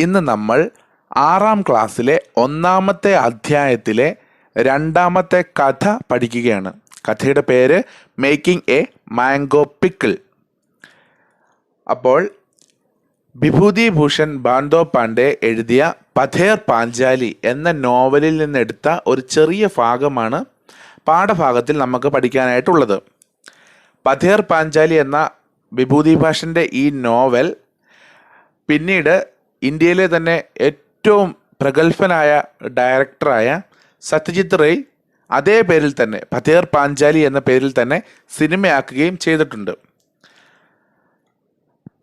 ഇന്ന് നമ്മൾ 6ാം ക്ലാസ്സിലെ 1ാമത്തെ അധ്യായത്തിലെ 2ാമത്തെ കഥ പഠിക്കുകയാണ്. കഥയുടെ പേര് മേക്കിംഗ് എ മാംഗോ പിക്കിൾ. അപ്പോൾ വിഭൂതിഭൂഷൺ ബാൻഡോപാണ്ഡെ എഴുതിയ പഥേർ പാഞ്ചാലി എന്ന നോവലിൽ നിന്നെടുത്ത ഒരു ചെറിയ ഭാഗമാണ് പാഠഭാഗത്തിൽ നമുക്ക് പഠിക്കാനായിട്ടുള്ളത്. പഥേർ പാഞ്ചാലി എന്ന വിഭൂതിഭൂഷൻ്റെ ഈ നോവൽ പിന്നീട് ഇന്ത്യയിലെ തന്നെ ഏറ്റവും പ്രഗത്ഭനായ ഡയറക്ടറായ സത്യജിത് റേ അതേ പേരിൽ തന്നെ പഥേർ പാഞ്ചാലി എന്ന പേരിൽ തന്നെ സിനിമയാക്കുകയും ചെയ്തിട്ടുണ്ട്.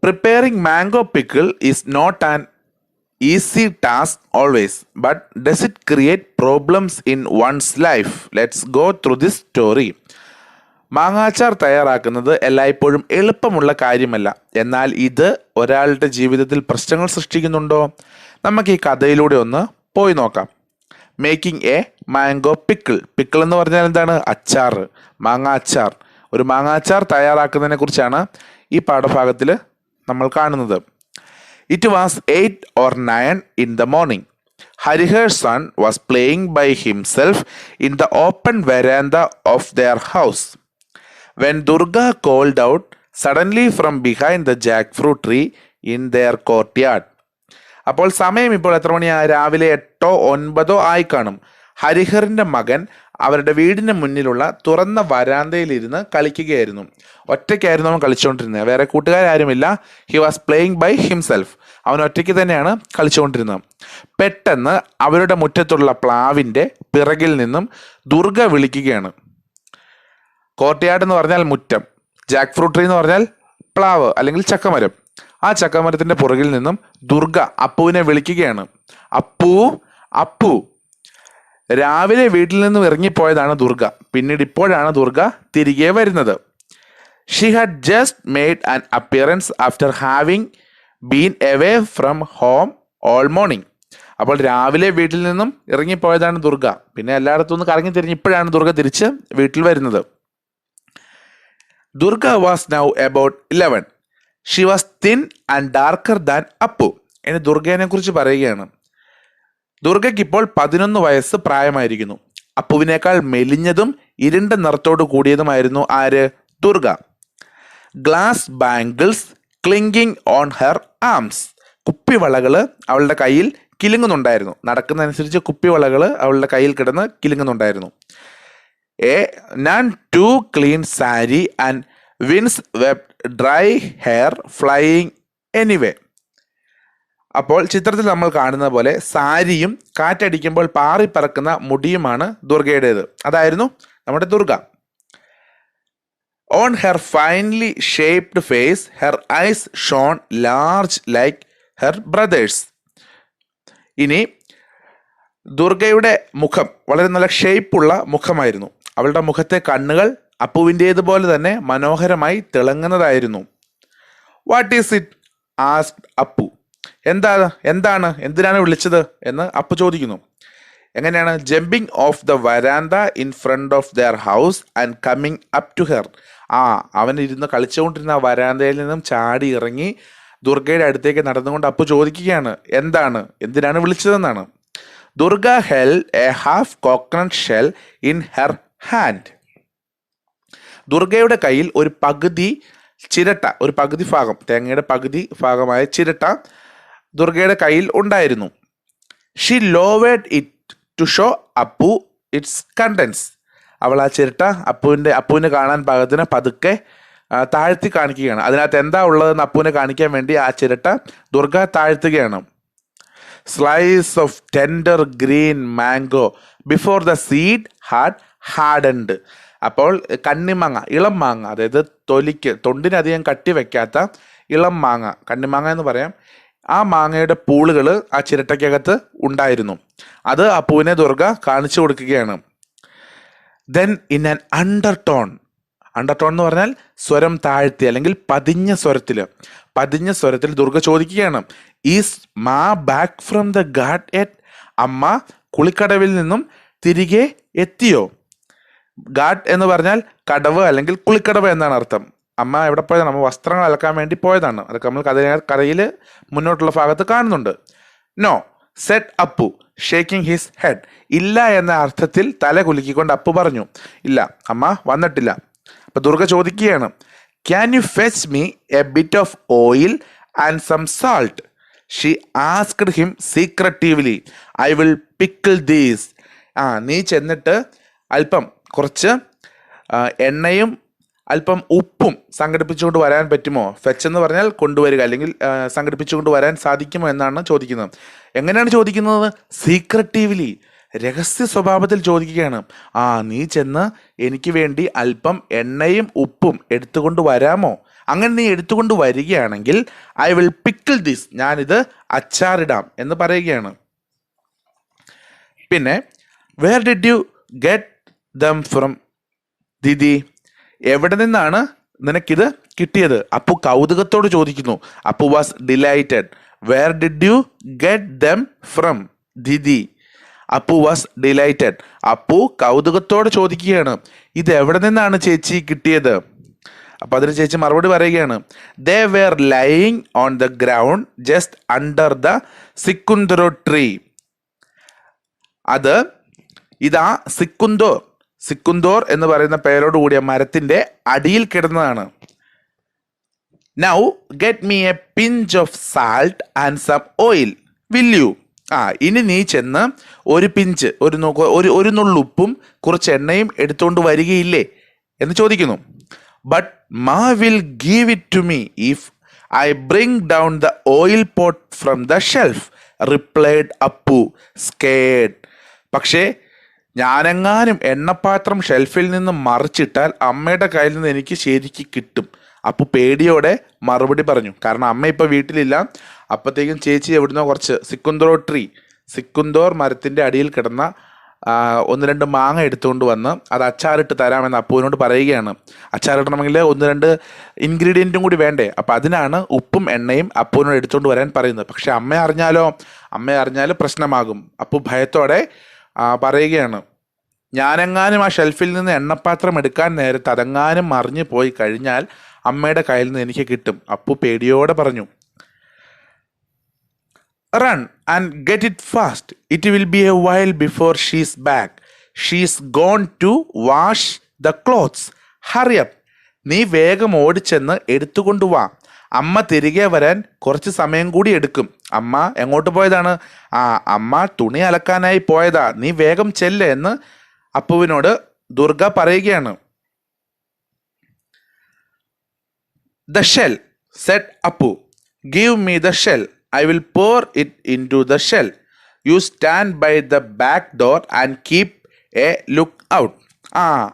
Preparing mango pickle is not an easy task always, but does it create problems in one's life? Let's go through this story. മാങ്ങാച്ചാർ തയ്യാറാക്കുന്നത് എല്ലായ്പ്പോഴും എളുപ്പമുള്ള കാര്യമല്ല. എന്നാൽ ഇത് ഒരാളുടെ ജീവിതത്തിൽ പ്രശ്നങ്ങൾ സൃഷ്ടിക്കുന്നുണ്ടോ? നമുക്ക് ഈ കഥയിലൂടെ ഒന്ന് പോയി നോക്കാം. Making A mango pickle. Pickle എന്ന് പറഞ്ഞാൽ എന്താണ്? അച്ചാർ, മാങ്ങ അച്ചാർ. ഒരു മാങ്ങാച്ചാർ തയ്യാറാക്കുന്നതിനെ കുറിച്ചാണ് ഈ പാഠഭാഗത്തിൽ നമ്മൾ കാണുന്നത്. It was 8 or 9 in the morning. Harihar's son was playing by himself in the open veranda of their house. When Durga called out suddenly from behind the jackfruit tree in their courtyard. അപ്പോൾ സമയം ഇപ്പോൾ എത്ര മണിയാണ്? രാവിലെ 8 or 9 ആയി കാണും. ഹരിഹറിൻ്റെ മകൻ അവരുടെ വീടിന് മുന്നിലുള്ള തുറന്ന വരാന്തയിലിരുന്ന് കളിക്കുകയായിരുന്നു. ഒറ്റയ്ക്കായിരുന്നു അവൻ കളിച്ചുകൊണ്ടിരുന്നത്. വേറെ കൂട്ടുകാരാരുമില്ല. He was playing by himself. അവൻ ഒറ്റയ്ക്ക് തന്നെയാണ് കളിച്ചുകൊണ്ടിരുന്നത്. പെട്ടെന്ന് അവരുടെ മുറ്റത്തുള്ള പ്ലാവിൻ്റെ പിറകിൽ നിന്നും ദുർഗ വിളിക്കുകയാണ്. കോർട്ട്യാർഡ് എന്ന് പറഞ്ഞാൽ മുറ്റം, ജാക്ക് ഫ്രൂട്ട് ട്രീ എന്ന് പറഞ്ഞാൽ പ്ലാവ് അല്ലെങ്കിൽ ചക്കമരം. ആ ചക്കമരത്തിൻ്റെ പുറകിൽ നിന്നും ദുർഗ അപ്പുവിനെ വിളിക്കുകയാണ്. അപ്പു, അപ്പു. രാവിലെ വീട്ടിൽ നിന്നും ഇറങ്ങിപ്പോയതാണ് ദുർഗ. പിന്നീട് ഇപ്പോഴാണ് ദുർഗ തിരികെ വരുന്നത്. She had just made an appearance after having been away from home all morning. അപ്പോൾ രാവിലെ വീട്ടിൽ നിന്നും ഇറങ്ങിപ്പോയതാണ് ദുർഗ. പിന്നെ എല്ലായിടത്തും നിന്ന് കറങ്ങി തിരിഞ്ഞ് ഇപ്പോഴാണ് ദുർഗ തിരിച്ച് വീട്ടിൽ വരുന്നത്. Durga was now about 11. She was thin and darker than Appu. ഇനി ദുർഗയെ കുറിച്ച് പറയുകയാണ്. ദുർഗയ്ക്ക് ഇപ്പോൾ 11 വയസ്സ് പ്രായമായിരിക്കുന്നു. അപ്പുവിനേക്കാൾ മെലിഞ്ഞതും ഇരുണ്ട നിറത്തോട് കൂടിയതുമായിരുന്നു ആര്? Durga. Glass bangles clinking on her arms. കുപ്പിവളകൾ അവളുടെ കയ്യിൽ കിലുങ്ങുന്നുണ്ടായിരുന്നു. നടക്കുന്നതനുസരിച്ച് കുപ്പിവളകൾ അവളുടെ കയ്യിൽ കിടന്ന് കിലുങ്ങുന്നുണ്ടായിരുന്നു. A none too clean sari and wind whipped dry hair flying anyway. അപ്പോൾ ചിത്രത്തിൽ നമ്മൾ കാണുന്ന പോലെ സാരിയും കാറ്റടിക്കുമ്പോൾ പാറിപ്പറക്കുന്ന മുടിയുമാണ് ദുർഗയുടേത്. അതായിരുന്നു നമ്മുടെ Durga. On her finely shaped face her eyes shone large like her brothers. ഇനി ദുർഗയുടെ മുഖം വളരെ നല്ല ഷേപ്പുള്ള മുഖമായിരുന്നു. അവളുടെ മുഖത്തെ കണ്ണുകൾ അപ്പുവിൻ്റേതുപോലെ തന്നെ മനോഹരമായി തിളങ്ങുന്നതായിരുന്നു. What is it asked Apu. എന്തിനാണ് വിളിച്ചത് എന്ന് അപ്പു ചോദിക്കുന്നു. എങ്ങനെയാണ്? Jumping off the veranda in front of their house and coming up to her. അവൻ ഇരുന്ന് കളിച്ചുകൊണ്ടിരുന്ന വരാന്തയിൽ നിന്നും ചാടി ഇറങ്ങി ദുർഗയുടെ അടുത്തേക്ക് നടന്നുകൊണ്ട് അപ്പു ചോദിക്കുകയാണ് എന്തിനാണ് വിളിച്ചതെന്നാണ്. Durga held a half coconut shell in her hand. ദുർഗയുടെ കയ്യിൽ ഒരു പകുതി ചിരട്ട, ഒരു പകുതി ഭാഗം, തേങ്ങയുടെ പകുതി ഭാഗമായ ചിരട്ട ദുർഗയുടെ കയ്യിൽ ഉണ്ടായിരുന്നു. She lowered it to show Apu its contents. അവൾ ആ ചിരട്ട അപ്പുവിന് കാണാൻ പാകത്തിന് പതുക്കെ താഴ്ത്തി കാണിക്കുകയാണ്. അതിനകത്ത് എന്താ ഉള്ളതെന്ന് അപ്പുവിനെ കാണിക്കാൻ വേണ്ടി ആ ചിരട്ട ദുർഗ താഴ്ത്തുകയാണ്. Slice of tender green mango before the seed had hardened. അപ്പോൾ കണ്ണിമാങ്ങ, ഇളം മാങ്ങ, അതായത് തൊണ്ടിനധികം കട്ടി വയ്ക്കാത്ത ഇളം മാങ്ങ, കണ്ണിമാങ്ങ എന്ന് പറയാം. ആ മാങ്ങയുടെ പൂളുകൾ ആ ചിരട്ടയ്ക്കകത്ത് ഉണ്ടായിരുന്നു. അത് അപ്പുവിനെ ദുർഗ കാണിച്ചു കൊടുക്കുകയാണ്. ദെൻ ഇൻ ആൻ അണ്ടർടോൺ എന്ന് പറഞ്ഞാൽ സ്വരം താഴ്ത്തി അല്ലെങ്കിൽ പതിഞ്ഞ സ്വരത്തിൽ ദുർഗ ചോദിക്കുകയാണ്. Is Ma back from the ghat yet. അമ്മ കുളിക്കടവിൽ നിന്നും തിരികെ എത്തിയോ? ഗാഡ് എന്ന് പറഞ്ഞാൽ കടവ് അല്ലെങ്കിൽ കുളിക്കടവ് എന്നാണ് അർത്ഥം. അമ്മ എവിടെ പോയതാണ്? അമ്മ വസ്ത്രങ്ങൾ അലക്കാൻ വേണ്ടി പോയതാണ്. അതൊക്കെ നമ്മൾ കഥയിൽ മുന്നോട്ടുള്ള ഭാഗത്ത് കാണുന്നുണ്ട്. No said Apu shaking his head. ഇല്ല എന്ന അർത്ഥത്തിൽ തല കുലുക്കിക്കൊണ്ട് അപ്പു പറഞ്ഞു. ഇല്ല, അമ്മ വന്നിട്ടില്ല. അപ്പൊ ദുർഗ ചോദിക്കുകയാണ്, can you fetch me a bit of oil and some salt? She asked him secretively. I will pickle these. നീ ചെന്നിട്ട് അല്പം കുറച്ച് എണ്ണയും അല്പം ഉപ്പും സംഘടിപ്പിച്ചുകൊണ്ട് വരാൻ പറ്റുമോ? ഫെച്ച് എന്ന് പറഞ്ഞാൽ കൊണ്ടുവരിക, അല്ലെങ്കിൽ സംഘടിപ്പിച്ചുകൊണ്ട് വരാൻ സാധിക്കുമോ എന്നാണ് ചോദിക്കുന്നത്. എങ്ങനെയാണ് ചോദിക്കുന്നത്? സീക്രട്ടീവ്ലി, രഹസ്യ സ്വഭാവത്തിൽ ചോദിക്കുകയാണ്. നീ ചെന്ന് എനിക്ക് വേണ്ടി അല്പം എണ്ണയും ഉപ്പും എടുത്തുകൊണ്ട് വരാമോ? അങ്ങനെ നീ എടുത്തുകൊണ്ട് വരികയാണെങ്കിൽ ഐ വിൽ പിക്കിൾ ദിസ്, ഞാനിത് അച്ചാറിടാം എന്ന് പറയുകയാണ്. പിന്നെ where did you get them from Didi? എവിടെ നിന്നാണ് നിനക്കിത് കിട്ടിയത്? അപ്പു കൗതുകത്തോട് ചോദിക്കുന്നു. Appu was delighted. Where did you get them from Didi? Appu was delighted. Appu കൗതുകത്തോടെ ചോദിക്കുകയാണ്, ഇത് എവിടെ നിന്നാണ് ചേച്ചി കിട്ടിയത്? അപ്പൊ അതിന് ചേച്ചി മറുപടി പറയുകയാണ്, they were lying on the ground just under the സിക്കുന്തറോ ട്രീ. അത് ഇതാ സിക്കുന്തോർ എന്ന് പറയുന്ന പേരോട് കൂടിയ മരത്തിന്റെ അടിയിൽ കിടന്നതാണ്. Now get me a pinch of salt and some oil will you? ഇനി നീ ചെന്ന് ഒരു പിഞ്ച്, ഒരു നുള്ളുപ്പും കുറച്ച് എണ്ണയും എടുത്തുകൊണ്ട് വരികയില്ലേ എന്ന് ചോദിക്കുന്നു. But Ma will give it to me if I bring down the oil pot from the shelf, replied Appu scared. പക്ഷേ ഞാനെങ്ങാനും എണ്ണപ്പാത്രം ഷെൽഫിൽ നിന്ന് മറിച്ചിട്ടാൽ അമ്മയുടെ കയ്യിൽ നിന്ന് എനിക്ക് ശരിക്ക് കിട്ടും. അപ്പു പേടിയോടെ മറുപടി പറഞ്ഞു. കാരണം അമ്മ ഇപ്പൊ വീട്ടിലില്ല. അപ്പോഴത്തേക്കും ചേച്ചി എവിടുന്നോ കുറച്ച് സിക്കുന്തോർ മരത്തിന്റെ അടിയിൽ കിടന്ന 1-2 മാങ്ങ എടുത്തുകൊണ്ട് വന്ന് അത് അച്ചാറിട്ട് തരാമെന്ന് അപ്പുവിനോട് പറയുകയാണ്. അച്ചാറിടണമെങ്കിൽ 1-2 ഇൻഗ്രീഡിയൻറ്റും കൂടി വേണ്ടേ? അപ്പം അതിനാണ് ഉപ്പും എണ്ണയും അപ്പുവിനോട് എടുത്തുകൊണ്ട് വരാൻ പറയുന്നത്. പക്ഷെ അമ്മ അറിഞ്ഞാൽ പ്രശ്നമാകും. അപ്പു ഭയത്തോടെ പറയുകയാണ്, ഞാനെങ്ങാനും ആ ഷെൽഫിൽ നിന്ന് എണ്ണപ്പാത്രം എടുക്കാൻ നേരത്ത് അതെങ്ങാനും മറിഞ്ഞു പോയി കഴിഞ്ഞാൽ അമ്മയുടെ കയ്യിൽ നിന്ന് എനിക്ക് കിട്ടും. അപ്പു പേടിയോടെ പറഞ്ഞു. Run and get it fast, it will be a while before she's back, she's gone to wash the clothes, hurry up. നീ വേഗം ഓടിച്ചെന്ന് എടുത്തുകൊണ്ടുവാ, അമ്മ തിരികെ വരാൻ കുറച്ച് സമയം കൂടി എടുക്കും. അമ്മ എങ്ങോട്ട് പോയതാണ്? അമ്മ തുണി അലക്കാനായി പോയതാ, നീ വേഗം ചെല്ല് എന്ന് അപ്പുവിനോട് ദുർഗ പറയുകയാണ്. The shell, said Appu. Give me the shell. I will pour it into the shell. You stand by the back door and keep a look out.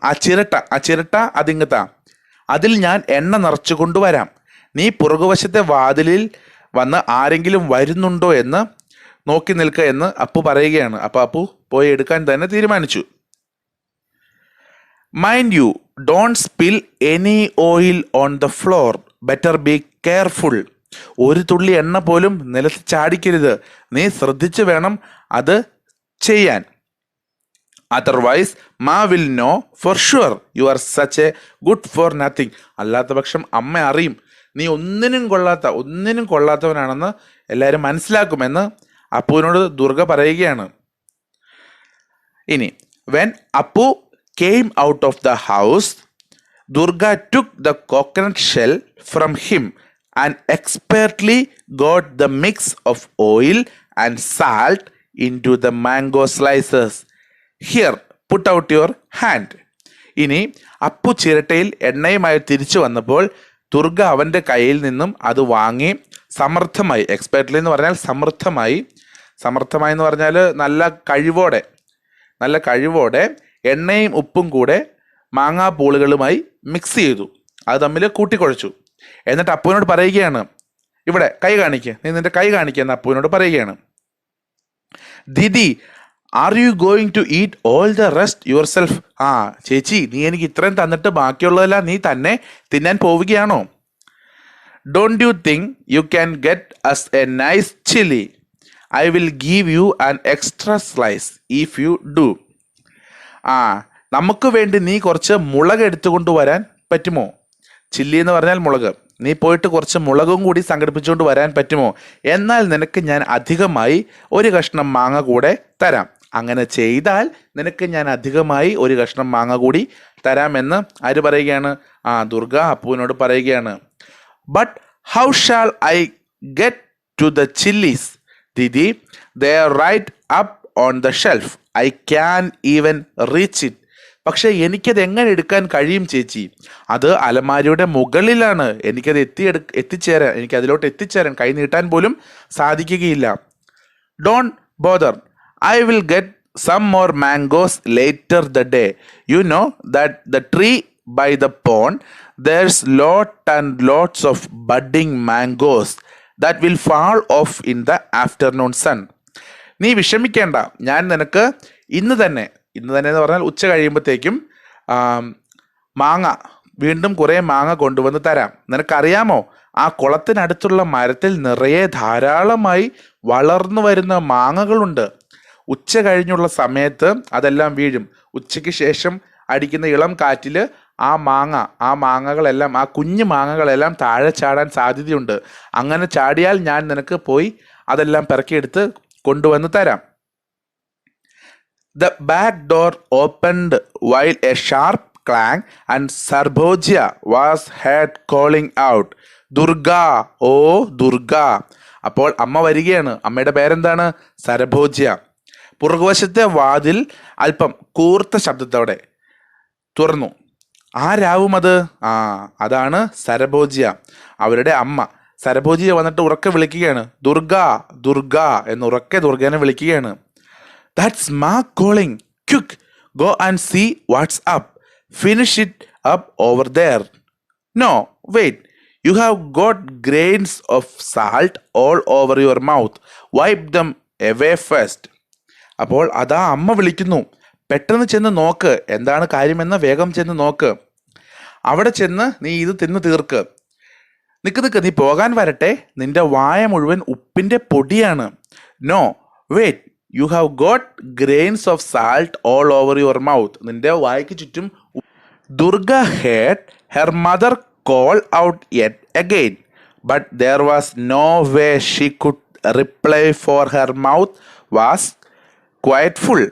ആ ചിരട്ട അതിങ്ങത്താ, അതിൽ ഞാൻ എണ്ണ നിറച്ചു കൊണ്ടുവരാം. നീ പുറകുവശത്തെ വാതിലിൽ വന്ന് ആരെങ്കിലും വരുന്നുണ്ടോ എന്ന് നോക്കി നിൽക്കുക എന്ന് അപ്പു പറയുകയാണ്. അപ്പോൾ അപ്പു പോയി എടുക്കാൻ തന്നെ തീരുമാനിച്ചു. Mind you, don't spill any oil on the floor, better be careful. ഒരു തുള്ളി എണ്ണ പോലും നിലത്ത് ചാടിക്കരുത്, നീ ശ്രദ്ധിച്ച് വേണം അത് ചെയ്യാൻ. Otherwise Ma will know for sure you are such a good for nothing. അല്ലാത്ത പക്ഷം അമ്മ അറിയും നീ ഒന്നിനും കൊള്ളാത്തവനാണെന്ന് എല്ലാവരും മനസ്സിലാക്കുമെന്ന് അപ്പുവിനോട് ദുർഗ പറയുകയാണ്. ഇനി when Appu came out of the house, Durga took the coconut shell from him and expertly got the mix of oil and salt into the mango slices. Here, put out your hand. ഇനി അപ്പു ചിരട്ടയിൽ എണ്ണയുമായി തിരിച്ചു വന്നപ്പോൾ ദുർഗ അവൻ്റെ കയ്യിൽ നിന്നും അത് വാങ്ങി സമർത്ഥമായി, എക്സ്പെർട്ട്ലി എന്ന് പറഞ്ഞാൽ സമർത്ഥമായി എന്ന് പറഞ്ഞാൽ നല്ല കഴിവോടെ എണ്ണയും ഉപ്പും കൂടെ മാങ്ങാപ്പൂളുകളുമായി മിക്സ് ചെയ്തു, അത് തമ്മിൽ കൂട്ടിക്കുഴച്ചു. എന്നിട്ട് അപ്പുവിനോട് പറയുകയാണ്, ഇവിടെ കൈ കാണിക്കുക, നീ നിന്റെ കൈ കാണിക്കുക എന്ന് അപ്പുവിനോട് പറയുകയാണ്. Didi, are you going to eat all the rest yourself? ചേച്ചി, നീ എനിക്ക് ഇത്രയും തന്നിട്ട് ബാക്കിയുള്ളതെല്ലാം നീ തന്നെ തിന്നാൻ പോവുകയാണോ? Don't you think you can get us a nice chilli? I will give you an extra slice if you do. നമുക്ക് വേണ്ടി നീ കുറച്ച് മുളക് എടുത്തുകൊണ്ട് വരാൻ പറ്റുമോ? ചില്ലി എന്ന് പറഞ്ഞാൽ മുളക്. നീ പോയിട്ട് കുറച്ച് മുളകും കൂടി സംഘടിപ്പിച്ചുകൊണ്ട് വരാൻ പറ്റുമോ? എന്നാൽ നിനക്ക് ഞാൻ അധികമായി ഒരു കഷ്ണം മാങ്ങ കൂടെ തരാം. അങ്ങനെ ചെയ്താൽ നിനക്ക് ഞാൻ അധികമായി ഒരു കഷ്ണം മാങ്ങ കൂടി തരാമെന്ന് ആര് പറയുകയാണ്? ദുർഗ അപ്പുവിനോട് പറയുകയാണ്. But how shall I get to the chillies Didi? They are right up on the shelf. I can even reach it. പക്ഷെ എനിക്കത് എങ്ങനെ എടുക്കാൻ കഴിയും ചേച്ചി? അത് അലമാരിയുടെ മുകളിലാണ്. എനിക്കത് എത്തിച്ചേരാൻ, എനിക്ക് അതിലോട്ട് എത്തിച്ചേരാൻ, കൈ നീട്ടാൻ പോലും സാധിക്കുകയില്ല. Don't bother, I will get some more mangoes later the day. You know that the tree by the pond, there's lot and lots of budding mangoes that will fall off in the afternoon sun. നീ വിഷമിക്കേണ്ട, ഞാൻ നിനക്ക് ഇന്ന് തന്നെ എന്ന് പറഞ്ഞാൽ ഉച്ച കഴിയുമ്പോഴത്തേക്കും മാങ്ങ, വീണ്ടും കുറേ മാങ്ങ കൊണ്ടുവന്ന് തരാം. നിനക്കറിയാമോ, ആ കുളത്തിനടുത്തുള്ള മരത്തിൽ നിറയെ ധാരാളമായി വളർന്നു വരുന്ന മാങ്ങകളുണ്ട്. ഉച്ച കഴിഞ്ഞുള്ള സമയത്ത് അതെല്ലാം വീഴും. ഉച്ചയ്ക്ക് ശേഷം അടിക്കുന്ന ഇളം കാറ്റിൽ ആ മാങ്ങകളെല്ലാം, ആ കുഞ്ഞു മാങ്ങകളെല്ലാം താഴെ ചാടാൻ സാധ്യതയുണ്ട്. അങ്ങനെ ചാടിയാൽ ഞാൻ നിനക്ക് പോയി അതെല്ലാം പെറുക്കിയെടുത്ത് കൊണ്ടുവന്ന് തരാം. The back door opened while a sharp clang and Sarabjia was heard calling out, "Durga, oh Durga." അപ്പോൾ അമ്മ വരികയാണ്. അമ്മയുടെ പേരെന്താണ്? സരഭോജ്യ. പുറകുവശത്തെ വാതിൽ അല്പം കൂർത്ത ശബ്ദത്തോടെ തുറന്നു. ആരാവും അത്? അതാണ് സരഭോജ്യ, അവരുടെ അമ്മ. സരഭോജ്യ വന്നിട്ട് ഉറക്കെ വിളിക്കുകയാണ്, ദുർഗ ദുർഗ എന്ന് ഉറക്കെ ദുർഗനെ വിളിക്കുകയാണ്. That's Ma calling. Quick, go and see what's up. Finish it up over there. No, wait. You have got grains of salt all over your mouth. Wipe them away first. അപ്പോൾ അതാ അമ്മ വിളിക്കുന്നു. പെട്ടെന്ന് ചെന്ന് നോക്ക്, എന്താണ് കാര്യമെന്ന് വേഗം ചെന്ന് നോക്ക്. അവിടെ ചെന്ന് നീ ഇത് തിന്ന് തീർക്ക്. നിക്ക്, നീ പോകാൻ വരട്ടെ, നിന്റെ വായ മുഴുവൻ ഉപ്പിന്റെ പൊടിയാണ്. No wait, you have got grains of salt all over your mouth. നിന്റെ വായ്ക്ക് ചുറ്റും. Durga heard her mother call out yet again, but there was no way she could reply, for her mouth was quite full.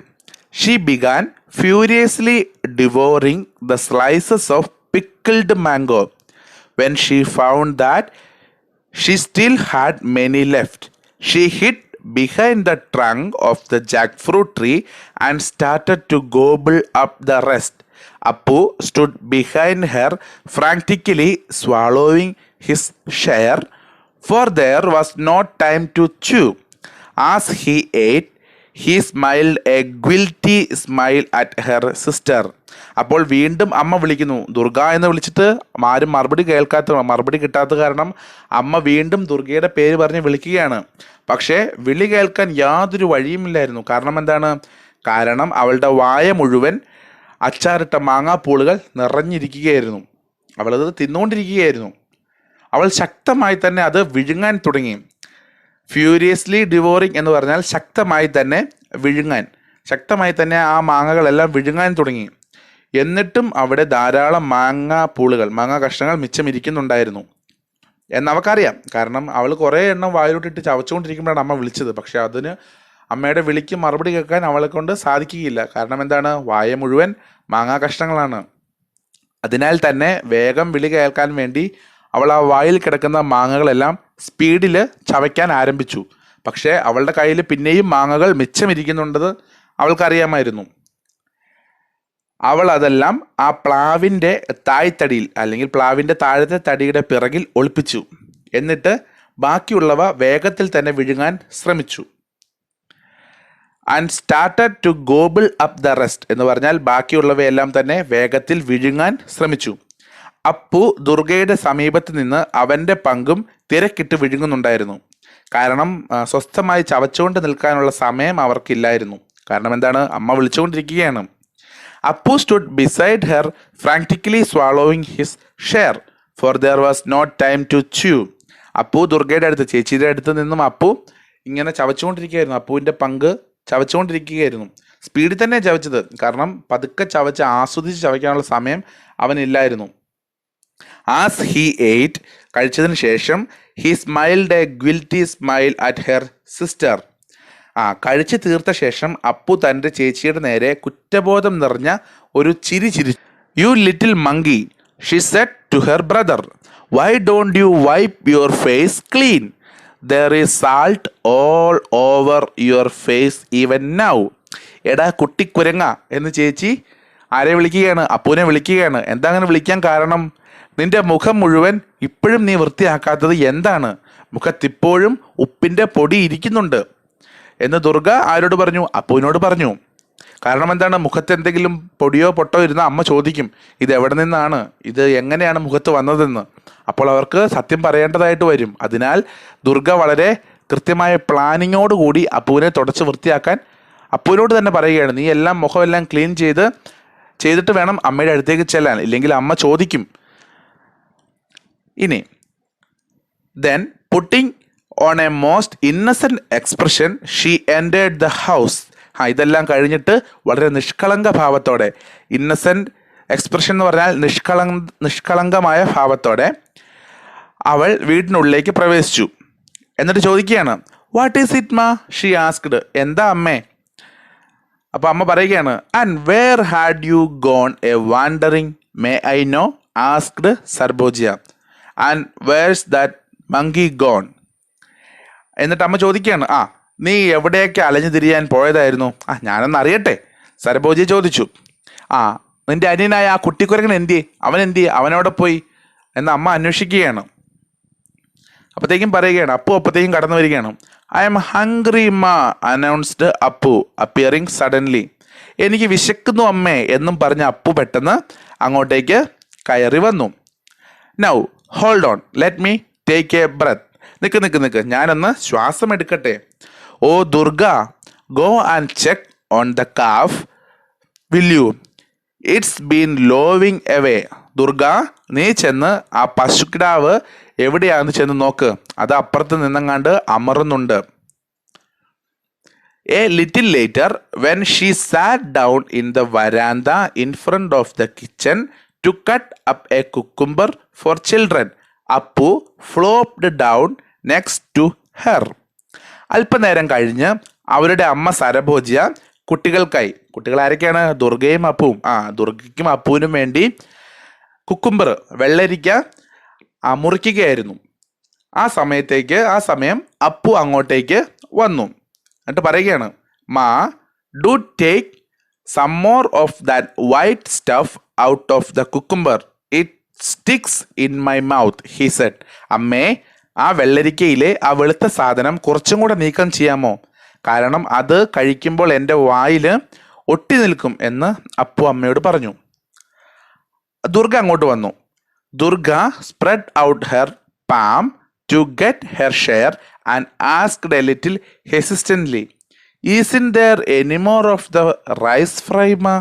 She began furiously devouring the slices of pickled mango. When she found that she still had many left, she hid behind the trunk of the jackfruit tree and started to gobble up the rest. Appu stood behind her, frantically swallowing his share, for there was no time to chew. As he ate, he smiled a guilty smile at her sister. അപ്പോൾ വീണ്ടും അമ്മ വിളിക്കുന്നു. ദുർഗ എന്ന് വിളിച്ചിട്ട് ആരും മറുപടി കിട്ടാത്ത കാരണം അമ്മ വീണ്ടും ദുർഗയുടെ പേര് പറഞ്ഞ് വിളിക്കുകയാണ്. പക്ഷേ വിളി കേൾക്കാൻ യാതൊരു വഴിയുമില്ലായിരുന്നു. കാരണം എന്താണ്? കാരണം അവളുടെ വായ മുഴുവൻ അച്ചാറിട്ട മാങ്ങാപ്പൂളുകൾ നിറഞ്ഞിരിക്കുകയായിരുന്നു. അവളത് തിന്നുകൊണ്ടിരിക്കുകയായിരുന്നു. അവൾ ശക്തമായി തന്നെ അത് വിഴുങ്ങാൻ തുടങ്ങി. ഫ്യൂരിയസ്ലി ഡിവോറിങ് എന്ന് പറഞ്ഞാൽ ശക്തമായി തന്നെ വിഴുങ്ങാൻ, ശക്തമായി തന്നെ ആ മാങ്ങകളെല്ലാം വിഴുങ്ങാൻ തുടങ്ങി. എന്നിട്ടും അവിടെ ധാരാളം മാങ്ങ കഷ്ണങ്ങൾ മിച്ചമിരിക്കുന്നുണ്ടായിരുന്നു എന്ന് അവൾക്കറിയാം. കാരണം അവൾ കുറേ എണ്ണം വായിലോട്ടിട്ട് ചവച്ചുകൊണ്ടിരിക്കുമ്പോഴാണ് അമ്മ വിളിച്ചത്. പക്ഷെ അതിന് അമ്മയുടെ വിളിക്ക് മറുപടി കേൾക്കാൻ അവളെ കൊണ്ട് സാധിക്കുകയില്ല. കാരണം എന്താണ്? വായ മുഴുവൻ മാങ്ങാ കഷ്ണങ്ങളാണ്. അതിനാൽ തന്നെ വേഗം വിളി കേൾക്കാൻ വേണ്ടി അവൾ ആ വായിൽ കിടക്കുന്ന മാങ്ങകളെല്ലാം സ്പീഡിൽ ചവയ്ക്കാൻ ആരംഭിച്ചു. പക്ഷേ അവളുടെ കയ്യിൽ പിന്നെയും മാങ്ങകൾ മിച്ചമിരിക്കുന്നുണ്ടത് അവൾക്കറിയാമായിരുന്നു. അവൾ അതെല്ലാം ആ പ്ലാവിൻ്റെ തായ്തടിയിൽ, അല്ലെങ്കിൽ പ്ലാവിൻ്റെ താഴത്തെ തടിയുടെ പിറകിൽ ഒളിപ്പിച്ചു. എന്നിട്ട് ബാക്കിയുള്ളവ വേഗത്തിൽ തന്നെ വിഴുങ്ങാൻ ശ്രമിച്ചു. And started to gobble up the rest എന്ന് പറഞ്ഞാൽ ബാക്കിയുള്ളവയെല്ലാം തന്നെ വേഗത്തിൽ വിഴുങ്ങാൻ ശ്രമിച്ചു. അപ്പു ദുർഗയുടെ സമീപത്ത് നിന്ന് അവൻ്റെ പങ്കും തിരക്കിട്ട് വിഴുങ്ങുന്നുണ്ടായിരുന്നു. കാരണം സ്വസ്ഥമായി ചവച്ചുകൊണ്ട് നിൽക്കാനുള്ള സമയം അവർക്കില്ലായിരുന്നു. കാരണം എന്താണ്? അമ്മ വിളിച്ചുകൊണ്ടിരിക്കുകയാണ്. Apu stood beside her, frantically swallowing his share, for there was not time to chew. Apu ദുർഗയുടെ അടുത്ത്, ചേച്ചിയുടെ അടുത്ത് നിന്നും അപ്പു ഇങ്ങനെ ചവച്ചുകൊണ്ടിരിക്കുകയായിരുന്നു. അപ്പുവിൻ്റെ പങ്ക് ചവച്ചുകൊണ്ടിരിക്കുകയായിരുന്നു. സ്പീഡിൽ തന്നെ ചവച്ചത്. കാരണം പതുക്കെ ചവച്ച് ആസ്വദിച്ച് ചവയ്ക്കാനുള്ള സമയം അവനില്ലായിരുന്നു. ആസ് ഹി എയ്റ്റ്, കഴിച്ചതിന് ശേഷം, he smiled A guilty smile at her sister. കഴിച്ചു തീർത്ത ശേഷം അപ്പു തൻ്റെ ചേച്ചിയുടെ നേരെ കുറ്റബോധം നിറഞ്ഞ ഒരു ചിരി ചിരി. You little monkey, she said to her brother, why don't you wipe your face clean? There is salt all over your face even now. എടാ കുട്ടിക്കുരങ്ങ എന്ന് ചേച്ചി ആരെ വിളിക്കുകയാണ്? അപ്പുവിനെ വിളിക്കുകയാണ്. എന്താ അങ്ങനെ വിളിക്കാൻ കാരണം? നിന്റെ മുഖം മുഴുവൻ ഇപ്പോഴും നീ വൃത്തിയാക്കാത്തത് എന്താണ്? മുഖത്തിപ്പോഴും ഉപ്പിൻ്റെ പൊടി ഇരിക്കുന്നുണ്ട് എന്ന് ദുർഗ ആരോട് പറഞ്ഞു? അപ്പുവിനോട് പറഞ്ഞു. കാരണം എന്താണ്? മുഖത്ത് എന്തെങ്കിലും പൊടിയോ പൊട്ടോ ഇരുന്ന അമ്മ ചോദിക്കും, ഇത് എവിടെ നിന്നാണ്, ഇത് എങ്ങനെയാണ് മുഖത്ത് വന്നതെന്ന്. അപ്പോൾ അവർക്ക് സത്യം പറയേണ്ടതായിട്ട് വരും. അതിനാൽ ദുർഗ വളരെ കൃത്യമായ പ്ലാനിങ്ങോട് കൂടി അപ്പുവിനെ തുടച്ച് വൃത്തിയാക്കാൻ അപ്പുവിനോട് തന്നെ പറയുകയാണ്, നീ എല്ലാം മുഖമെല്ലാം ക്ലീൻ ചെയ്തിട്ട് വേണം അമ്മയുടെ അടുത്തേക്ക് ചെല്ലാൻ, ഇല്ലെങ്കിൽ അമ്മ ചോദിക്കും. ഇനി then putting on a most innocent expression she entered the house. ഇതെല്ലാം കഴിഞ്ഞിട്ട് വളരെ നിഷ്കളങ്ക ഭാവത്തോടെ, ഇന്നസെൻറ്റ് എക്സ്പ്രഷൻ എന്ന് പറഞ്ഞാൽ നിഷ്കളങ്കമായ ഭാവത്തോടെ അവൾ വീടിനുള്ളിലേക്ക് പ്രവേശിച്ചു. എന്നിട്ട് ചോദിക്കുകയാണ്, what is it ma? She asked. എന്താ അമ്മേ? അപ്പോൾ അമ്മ പറയുകയാണ്, and where had you gone a wandering may I know? Asked Sarbajaya. And where's that monkey gone? എന്നിട്ട് അമ്മ ചോദിക്കുകയാണ്, നീ എവിടെയൊക്കെ അലഞ്ഞു തിരിയാൻ പോയതായിരുന്നു? ഞാനൊന്ന് അറിയട്ടെ, സർബോജിയ ചോദിച്ചു. നിന്റെ അനിയനായ ആ കുട്ടിക്കുരങ്ങൻ എന്തിയെ? അവനവിടെ പോയി എന്ന് അമ്മ അന്വേഷിക്കുകയാണ്. അപ്പോഴത്തേക്കും പറയുകയാണ്, അപ്പോഴത്തേക്കും കടന്നു വരികയാണ്. ഐ എം ഹംഗ്രി മാ അനൗൺസ്ഡ് അപ്പു അപ്പിയറിങ് സഡൻലി. എനിക്ക് വിശക്കുന്നു അമ്മേ എന്നും പറഞ്ഞ അപ്പു പെട്ടെന്ന് അങ്ങോട്ടേക്ക് കയറി വന്നു. Now hold on, let me take a breath. നിക്ക് ഞാനൊന്ന് ശ്വാസം എടുക്കട്ടെ. Oh Durga, go and check on the calf will you? It's been lowing away. Durga, നീ ചെന്ന് ആ പശുക്കിടാവ് എവിടെയാണെന്ന് ചെന്ന് നോക്ക്, അത് അപ്പുറത്ത് നിന്നങ്ങാണ്ട് അമറുന്നുണ്ട്. A little later when she sat down in the veranda in front of the kitchen to cut up a cucumber for children, Apu flopped down next to her. അല്പനേരം കഴിഞ്ഞ് അവരുടെ അമ്മ സരഭോജ്യ കുട്ടികൾ ആരൊക്കെയാണ്? ദുർഗയും അപ്പുവും. ദുർഗയ്ക്കും അപ്പുവിനും വേണ്ടി കുക്കുംബർ, വെള്ളരിക്ക മുറിക്കുകയായിരുന്നു. ആ സമയം അപ്പു അങ്ങോട്ടേക്ക് വന്നു. എന്നിട്ട് പറയുകയാണ്, Ma, do take some more of that white stuff out of the cucumber, it sticks in my mouth, he said. അമ്മേ, ആ വെള്ളരിക്കയിലെ ആ വെളുത്ത സാധനം കുറച്ചും കൂടെ നീക്കം ചെയ്യാമോ? കാരണം അത് കഴിക്കുമ്പോൾ എൻ്റെ വായിൽ ഒട്ടി നിൽക്കും എന്ന് അപ്പു അമ്മയോട് പറഞ്ഞു. ദുർഗ അങ്ങോട്ട് വന്നു. Durga spread out her palm to get her share and asked a little hesitantly, is in there any more of the rice fry ma?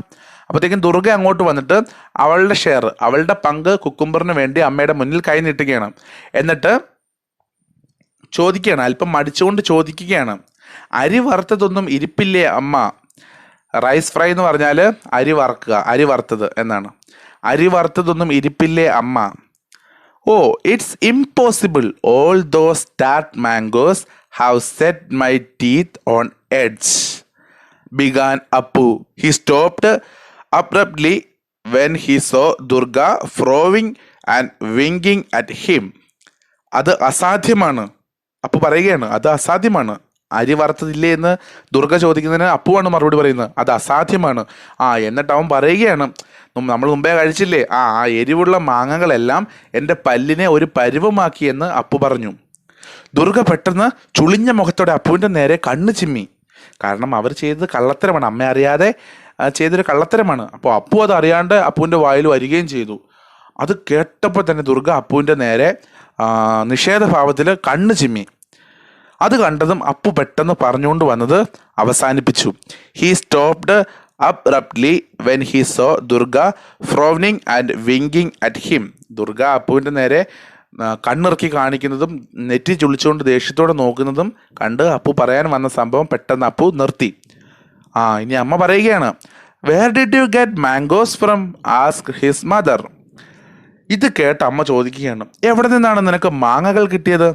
അപ്പോഴത്തേക്കും ദുർഗ അങ്ങോട്ട് വന്നിട്ട് അവളുടെ ഷെയർ, അവളുടെ പങ്ക് കുക്കുംബറിന് വേണ്ടി അമ്മയുടെ മുന്നിൽ കൈ നീട്ടുകയാണ്. എന്നിട്ട് ചോദിക്കുകയാണ്, അല്പം മടിച്ചുകൊണ്ട് ചോദിക്കുകയാണ്, അരി വറുത്തതൊന്നും ഇരിപ്പില്ലേ അമ്മ? റൈസ് ഫ്രൈ എന്ന് പറഞ്ഞാൽ അരി വറുക്കുക, അരി വറുത്തത് എന്നാണ്. അരി വറുത്തതൊന്നും ഇരിപ്പില്ലേ അമ്മ? Oh, it's impossible, all those tart mangoes have set my teeth on edge, began Apu. He stopped abruptly when he saw Durga frowning and winking at him. അത് അസാധ്യമാണ്. അപ്പു പറയുകയാണ്, അത് അസാധ്യമാണ്. അരി വറുത്തതില്ലേ എന്ന് ദുർഗ ചോദിക്കുന്നതിന് അപ്പുവാണ് മറുപടി പറയുന്നത്, അത് അസാധ്യമാണ്. എന്നിട്ട് അവൻ പറയുകയാണ്, നമ്മൾ മുമ്പേ കഴിച്ചില്ലേ ആ എരിവുള്ള മാങ്ങകളെല്ലാം എൻ്റെ പല്ലിനെ ഒരു പരുവമാക്കി എന്ന് അപ്പു പറഞ്ഞു. ദുർഗ പെട്ടെന്ന് ചുളിഞ്ഞ മുഖത്തോടെ അപ്പുവിൻ്റെ നേരെ കണ്ണു ചിമ്മി. കാരണം അവർ ചെയ്തത് കള്ളത്തരമാണ്, അമ്മ അറിയാതെ ചെയ്തൊരു കള്ളത്തരമാണ്. അപ്പോൾ അപ്പു അത് അറിയാണ്ട് അപ്പുവിൻ്റെ വായിൽ വരികയും ചെയ്തു. അത് കേട്ടപ്പോൾ തന്നെ ദുർഗ അപ്പുവിൻ്റെ നേരെ നിഷേധഭാവത്തിൽ കണ്ണ് ചിമ്മി. അത് കണ്ടതും അപ്പു പെട്ടെന്ന് പറഞ്ഞുകൊണ്ട് വന്നത് അവസാനിപ്പിച്ചു. He stopped abruptly when he saw Durga frowning and winking at him. Durga അപ്പുവിൻ്റെ നേരെ കണ്ണിറക്കി കാണിക്കുന്നതും നെറ്റി ചുളിച്ചുകൊണ്ട് ദേഷ്യത്തോടെ നോക്കുന്നതും കണ്ട് അപ്പു പറയാൻ വന്ന സംഭവം പെട്ടെന്ന് അപ്പു നിർത്തി. ഇനി അമ്മ പറയുകയാണ്, where did you get mangoes from? Ask his mother. ഇത് കേട്ട് അമ്മ ചോദിക്കുകയാണ്, എവിടെ നിന്നാണ് നിനക്ക് മാങ്ങകൾ കിട്ടിയത്?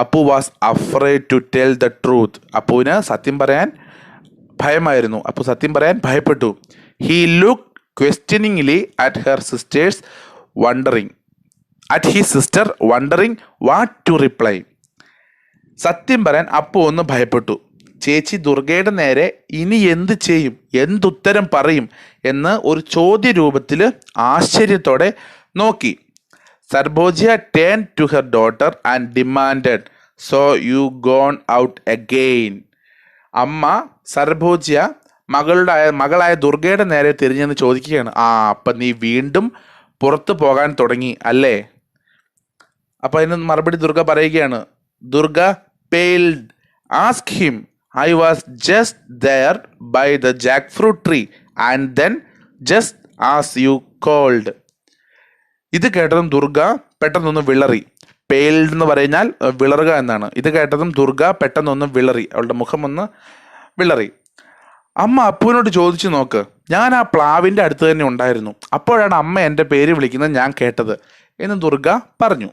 Apu was afraid to tell the truth. അപ്പുവിന് സത്യം പറയാൻ ഭയമായിരുന്നു. അപ്പു സത്യം പറയാൻ ഭയപ്പെട്ടു. He look questioningly at her sisters wondering at his sister wondering what to reply. സത്യം പറയാൻ അപ്പു ഒന്ന് ഭയപ്പെട്ടു. ചേച്ചി ദുർഗയുടെ നേരെ ഇനി എന്ത് ചെയ്യും, എന്തുത്തരം പറയും എന്ന് ഒരു ചോദ്യ രൂപത്തിൽ ആശ്ചര്യത്തോടെ നോക്കി. Sarbajaya turn to her daughter and demanded, so you gone out again. അമ്മ സർബോജിയ മകളായ ദുർഗയുടെ നേരെ തിരിഞ്ഞെന്ന് ചോദിക്കുകയാണ്, അപ്പം നീ വീണ്ടും പുറത്തു പോകാൻ തുടങ്ങി അല്ലേ? അപ്പം അതിന് മറുപടി ദുർഗ പറയുകയാണ്, Durga paled. Ask him, I was just there by the jackfruit tree and then just as you called. ഇത് കേട്ടതും ദുർഗ പെട്ടെന്നൊന്ന് വിളറി. പെയിൽഡ് എന്ന് പറഞ്ഞാൽ വിളറുക എന്നാണ്. ഇത് കേട്ടതും ദുർഗ പെട്ടെന്നൊന്ന് വിളറി, അവളുടെ മുഖം ഒന്ന് വിളറി. അമ്മ അപ്പുവിനോട് ചോദിച്ചു നോക്ക്, ഞാൻ ആ പ്ലാവിൻ്റെ അടുത്ത് തന്നെ ഉണ്ടായിരുന്നു, അപ്പോഴാണ് അമ്മ എൻ്റെ പേര് വിളിക്കുന്നത് ഞാൻ കേട്ടത് എന്ന് ദുർഗ പറഞ്ഞു.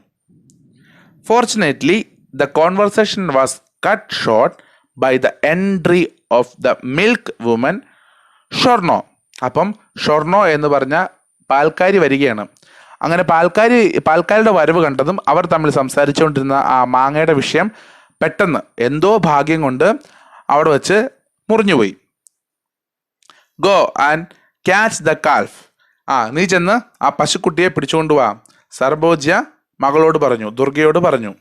Fortunately the conversation was cut short by the entry of the milk woman Shorno. അപ്പം ഷൊർണോ എന്ന് പറഞ്ഞ പാൽക്കാരി വരികയാണ്. അങ്ങനെ പാൽക്കാരിയുടെ വരവ് കണ്ടതും അവർ തമ്മിൽ സംസാരിച്ചുകൊണ്ടിരുന്ന ആ മാങ്ങയുടെ വിഷയം പെട്ടെന്ന് എന്തോ ഭാഗ്യം കൊണ്ട് അവിടെ വെച്ച് മുറിഞ്ഞുപോയി. Go and catch the calf. നീ ചെന്ന് ആ പശുക്കുട്ടിയെ പിടിച്ചുകൊണ്ട് വാ, സർബോജ്യ മകളോട് പറഞ്ഞു, ദുർഗയോട് പറഞ്ഞു.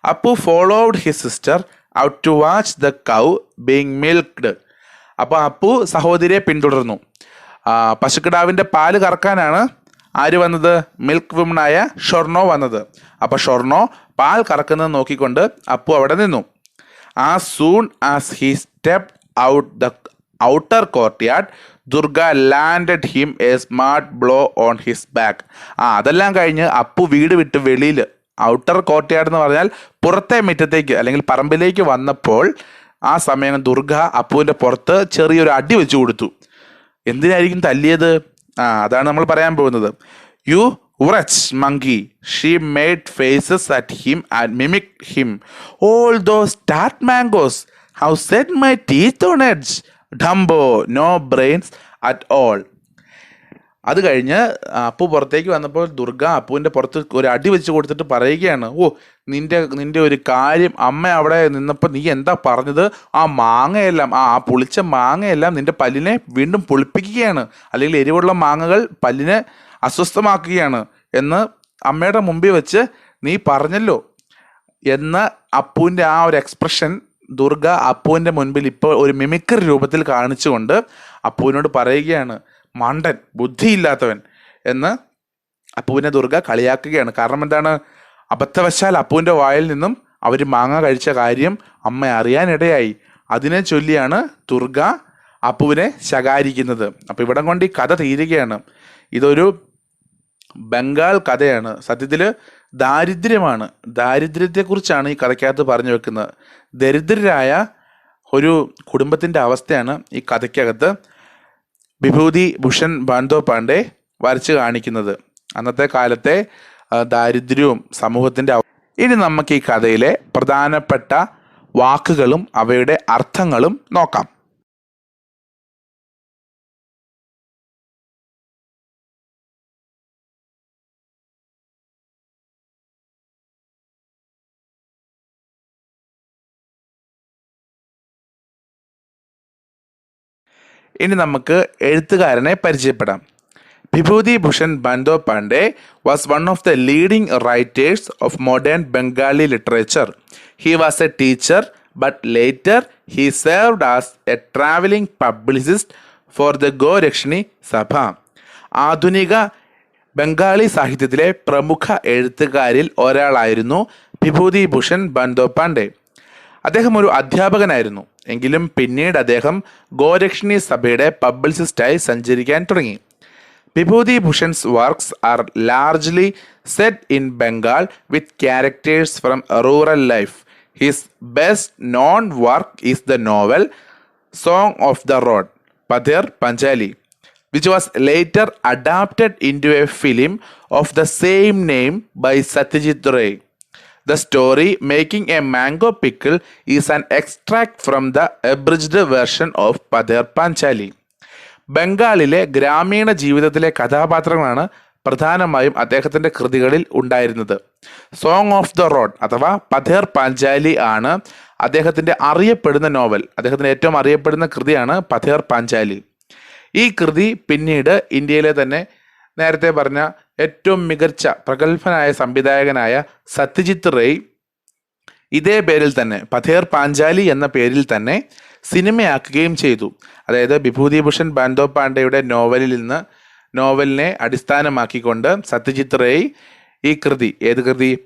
Apu followed his sister out to watch the cow being milked. അപ്പോൾ അപ്പു സഹോദരിയെ പിന്തുടർന്നു. പശുക്കിടാവിൻ്റെ പാല് കറക്കാനാണ് ആര് വന്നത്? മിൽക്ക് വുമനായ ഷൊർണോ വന്നത്. അപ്പോൾ ഷൊർണോ പാൽ കറക്കുന്നത് നോക്കിക്കൊണ്ട് അപ്പു അവിടെ നിന്നു. As soon as he step out the outer courtyard Durga landed him A smart blow on his back. അതെല്ലാം കഴിഞ്ഞ് അപ്പു വീട് വിട്ട് വെളിയിൽ, ഔട്ടർ കോർട്ട്യാർഡ് എന്ന് പറഞ്ഞാൽ പുറത്തെ മുറ്റത്തേക്ക് അല്ലെങ്കിൽ പറമ്പിലേക്ക് വന്നപ്പോൾ ആ സമയം ദുർഗ അപ്പുവിൻ്റെ പുറത്ത് ചെറിയൊരു അടി വെച്ചു കൊടുത്തു. എന്തിനായിരിക്കും തല്ലിയത്? അതാണ് നമ്മൾ പറയാൻ പോകുന്നത്. You wretch monkey, she made faces at him and mimicked him. All those tart mangoes have set my teeth on edge. Dumbo, no brains at all. അത് കഴിഞ്ഞ് അപ്പു പുറത്തേക്ക് വന്നപ്പോൾ ദുർഗ അപ്പുവിൻ്റെ പുറത്ത് ഒരു അടി വെച്ച് കൊടുത്തിട്ട് പറയുകയാണ്, നിന്റെ ഒരു കാര്യം, അമ്മ അവിടെ നിന്നപ്പോൾ നീ എന്താ പറഞ്ഞത്? ആ മാങ്ങയെല്ലാം, ആ പുളിച്ച മാങ്ങയെല്ലാം നിന്റെ പല്ലിനെ വീണ്ടും പുളിപ്പിക്കുകയാണ്, അല്ലെങ്കിൽ എരിവുള്ള മാങ്ങകൾ പല്ലിനെ അസ്വസ്ഥമാക്കുകയാണ് എന്ന് അമ്മയുടെ മുമ്പിൽ വെച്ച് നീ പറഞ്ഞല്ലോ എന്ന അപ്പുവിൻ്റെ ആ ഒരു എക്സ്പ്രഷൻ ദുർഗ അപ്പുവിൻ്റെ മുൻപിൽ ഇപ്പോൾ ഒരു മിമിക്രി രൂപത്തിൽ കാണിച്ചുകൊണ്ട് അപ്പുവിനോട് പറയുകയാണ്, മണ്ടൻ, ബുദ്ധിയില്ലാത്തവൻ എന്ന് അപ്പുവിനെ ദുർഗ കളിയാക്കുകയാണ്. കാരണം എന്താണ്? അബദ്ധവശാൽ അപ്പുവിൻ്റെ വായിൽ നിന്നും അവർ മാങ്ങ കഴിച്ച കാര്യം അമ്മ അറിയാനിടയായി. അതിനെ ചൊല്ലിയാണ് ദുർഗ അപ്പുവിനെ ശകാരിക്കുന്നത്. അപ്പോൾ ഇവിടം കൊണ്ട് ഈ കഥ തീരുകയാണ്. ഇതൊരു ബംഗാൾ കഥയാണ്. സത്യത്തിൽ ദാരിദ്ര്യമാണ്, ദാരിദ്ര്യത്തെക്കുറിച്ചാണ് ഈ കഥയ്ക്കകത്ത് പറഞ്ഞു വെക്കുന്നത്. ദരിദ്രരായ ഒരു കുടുംബത്തിൻ്റെ അവസ്ഥയാണ് ഈ കഥയ്ക്കകത്ത് വിഭൂതി ഭൂഷൺ ബാന്തോപാണ്ഡെ വരച്ച് കാണിക്കുന്നത്. അന്നത്തെ കാലത്തെ ദാരിദ്ര്യവും സമൂഹത്തിൻ്റെ. ഇനി നമുക്ക് ഈ കഥയിലെ പ്രധാനപ്പെട്ട വാക്കുകളും അവയുടെ അർത്ഥങ്ങളും നോക്കാം. ഇനി നമുക്ക് എഴുത്തുകാരനെ പരിചയപ്പെടാം. Bibhuti Bhushan Bandyopadhyay was one of the leading writers of modern Bengali literature. He was a teacher, but later he served as a travelling publicist for the Gorakshini Sabha. ആധുനിക ബംഗാളി സാഹിത്യത്തിലെ പ്രമുഖ എഴുത്തുകാരിൽ ഒരാളായിരുന്നു വിഭൂതി ഭൂഷൺ ബാന്തോപാണ്ഡെ. അദ്ദേഹം ഒരു അധ്യാപകനായിരുന്നു. എങ്കിലും പിന്നീട് അദ്ദേഹം ഗോരക്ഷണി സഭയുടെ പബ്ലിസിസ്റ്റായി സഞ്ചരിക്കാൻ തുടങ്ങി. Bibhuti Bhushan's works are largely set in Bengal with characters from rural life. His best known work is the novel song of the road, Pather Panchali. which was later adapted into a film of the same name by Satyajit Ray. The story Making a Mango Pickle is an extract from the abridged version of Pather Panchali. ബംഗാളിലെ ഗ്രാമീണ ജീവിതത്തിലെ കഥാപാത്രങ്ങളാണ് പ്രധാനമായും അദ്ദേഹത്തിൻ്റെ കൃതികളിൽ ഉണ്ടായിരുന്നത്. Song of the road അഥവാ പഥേർ പാഞ്ചാലി ആണ് അദ്ദേഹത്തിൻ്റെ അറിയപ്പെടുന്ന നോവൽ. അദ്ദേഹത്തിൻ്റെ ഏറ്റവും അറിയപ്പെടുന്ന കൃതിയാണ് പഥേർ പാഞ്ചാലി. ഈ കൃതി പിന്നീട് ഇന്ത്യയിലെ തന്നെ നേരത്തെ പറഞ്ഞ ഏറ്റവും മികച്ച പ്രഗത്ഭനായ സംവിധായകനായ സത്യജിത്ത് റേ ഇതേ പേരിൽ തന്നെ പഥേർ പാഞ്ചാലി എന്ന പേരിൽ തന്നെ സിനിമയാക്കുകയും ചെയ്തു. അതായത് വിഭൂതിഭൂഷൺ ബാൻഡോപാണ്ഡെയുടെ നോവലിനെ അടിസ്ഥാനമാക്കിക്കൊണ്ട് സത്യജിത്ത് റേ ഈ കൃതി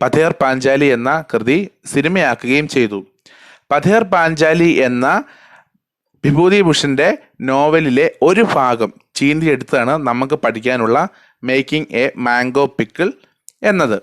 പഥേർ പാഞ്ചാലി എന്ന കൃതി സിനിമയാക്കുകയും ചെയ്തു. പഥേർ പാഞ്ചാലി എന്ന വിഭൂതിഭൂഷൻ്റെ നോവലിലെ ഒരു ഭാഗം ചീന്തിയെടുത്താണ് നമുക്ക് പഠിക്കാനുള്ള മേക്കിംഗ് എ മാംഗോ പിക്കിൾ എന്നത്.